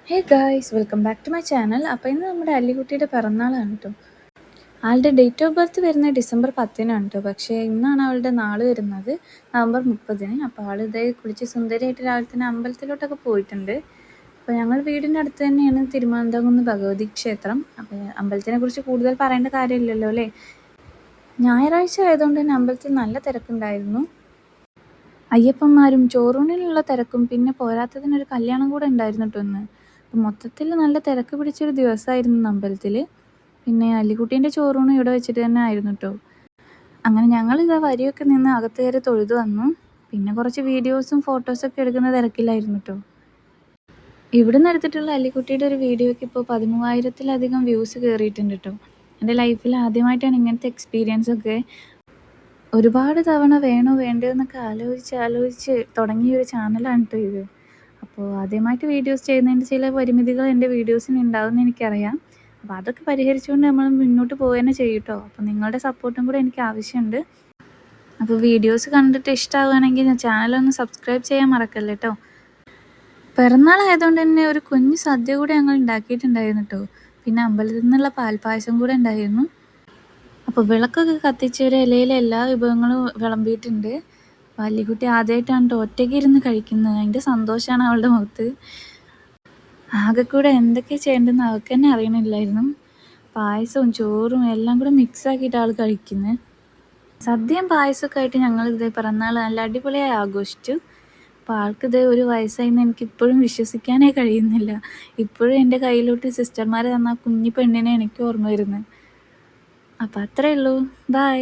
Hey guys welcome back to my channel. അപ്പോൾ ഇന്ന് നമ്മുടെ അല്ലിക്കുട്ടിയുടെ പിറന്നാളാണ് കേട്ടോ. ആളുടെ ഡേറ്റ് ഓഫ് ബർത്ത് വരുന്നത് ഡിസംബർ 10-നാണ് കേട്ടോ. പക്ഷേ ഇന്നാണ് അവളുടെ നാള് വരുന്നത്, നവംബർ 30-ന്. അപ്പോൾ ആൾ ഇതേ കുളിച്ച് സുന്ദരിയായിട്ട് രാവിലെ തന്നെ അമ്പലത്തിലോട്ടൊക്കെ പോയിട്ടുണ്ട്. അപ്പോൾ ഞങ്ങൾ വീടിൻ്റെ അടുത്ത് തന്നെയാണ് തിരുമാന്താംകുന്ന് ഭഗവതി ക്ഷേത്രം. അപ്പോൾ അമ്പലത്തിനെ കുറിച്ച് കൂടുതൽ പറയേണ്ട കാര്യമില്ലല്ലോ അല്ലേ. ഞായറാഴ്ച ആയതുകൊണ്ട് തന്നെ അമ്പലത്തിൽ നല്ല തിരക്കുണ്ടായിരുന്നു. അയ്യപ്പന്മാരും ചോറൂണിനുള്ള തിരക്കും പിന്നെ പോരാത്തതിനൊരു കല്യാണം കൂടെ ഉണ്ടായിരുന്നു കേട്ടോ ഇന്ന്. അപ്പം മൊത്തത്തിൽ നല്ല തിരക്ക് പിടിച്ചൊരു ദിവസമായിരുന്നു അമ്പലത്തിൽ. പിന്നെ അല്ലിക്കുട്ടീൻ്റെ ചോറൂണ് ഇവിടെ വെച്ചിട്ട് തന്നെ ആയിരുന്നു കേട്ടോ. അങ്ങനെ ഞങ്ങളിതാ വരിയൊക്കെ നിന്ന് അകത്ത് കയറി തൊഴുതു വന്നു. പിന്നെ കുറച്ച് വീഡിയോസും ഫോട്ടോസൊക്കെ എടുക്കുന്ന തിരക്കിലായിരുന്നു കേട്ടോ. ഇവിടുന്ന് എടുത്തിട്ടുള്ള അല്ലിക്കുട്ടിയുടെ ഒരു വീഡിയോയ്ക്ക് ഇപ്പോൾ 13,000-ലധികം വ്യൂസ് കയറിയിട്ടുണ്ട് കേട്ടോ. എൻ്റെ ലൈഫിൽ ആദ്യമായിട്ടാണ് ഇങ്ങനത്തെ എക്സ്പീരിയൻസ് ഒക്കെ. ഒരുപാട് തവണ വേണോ വേണ്ടയോ എന്നൊക്കെ ആലോചിച്ച് തുടങ്ങിയൊരു ചാനലാണ് കേട്ടോ ഇത്. അപ്പോൾ ആദ്യമായിട്ട് വീഡിയോസ് ചെയ്യുന്നതിൻ്റെ ചില പരിമിതികൾ എൻ്റെ വീഡിയോസിന് ഉണ്ടാവുമെന്ന് എനിക്കറിയാം. അപ്പോൾ അതൊക്കെ പരിഹരിച്ചുകൊണ്ട് നമ്മൾ മുന്നോട്ട് പോവുക തന്നെ ചെയ്യും കേട്ടോ. അപ്പോൾ നിങ്ങളുടെ സപ്പോർട്ടും കൂടെ എനിക്ക് ആവശ്യമുണ്ട്. അപ്പോൾ വീഡിയോസ് കണ്ടിട്ട് ഇഷ്ടമാവുകയാണെങ്കിൽ ചാനലൊന്ന് സബ്സ്ക്രൈബ് ചെയ്യാൻ മറക്കല്ലേ കേട്ടോ. പിറന്നാളായതുകൊണ്ട് തന്നെ ഒരു കുഞ്ഞു സദ്യ കൂടെ ഞങ്ങൾ ഉണ്ടാക്കിയിട്ടുണ്ടായിരുന്നു കേട്ടോ. പിന്നെ അമ്പലത്തിൽ നിന്നുള്ള പാൽപ്പായസം കൂടെ ഉണ്ടായിരുന്നു. അപ്പോൾ വിളക്കൊക്കെ കത്തിച്ച് ഒരു ഇലയിൽ എല്ലാ വിഭവങ്ങളും വിളമ്പിയിട്ടുണ്ട്. വല്യക്കുട്ടി ആദ്യമായിട്ടാണ് കേട്ടോ ഒറ്റയ്ക്ക് ഇരുന്ന് കഴിക്കുന്നത്. അതിൻ്റെ സന്തോഷമാണ് അവളുടെ മുഖത്ത്. ആകെക്കൂടെ എന്തൊക്കെ ചെയ്യേണ്ടതെന്ന് അവൾക്ക് തന്നെ അറിയണില്ലായിരുന്നു. പായസവും ചോറും എല്ലാം കൂടെ മിക്സ് ആക്കിയിട്ട് ആൾ കഴിക്കുന്നത്. സദ്യയും പായസമൊക്കെ ആയിട്ട് ഞങ്ങൾ ഇതേ പിറന്നാൾ നല്ല അടിപൊളിയായി ആഘോഷിച്ചു. അപ്പോൾ ആൾക്കിത് ഒരു വയസ്സായിന്ന് എനിക്കിപ്പോഴും വിശ്വസിക്കാനേ കഴിയുന്നില്ല. ഇപ്പോഴും എൻ്റെ കയ്യിലോട്ട് സിസ്റ്റർമാർ തന്ന കുഞ്ഞി പെണ്ണിനെ എനിക്ക് ഓർമ്മ വരുന്നത്. അപ്പോൾ അത്രയേ ഉള്ളൂ. ബൈ.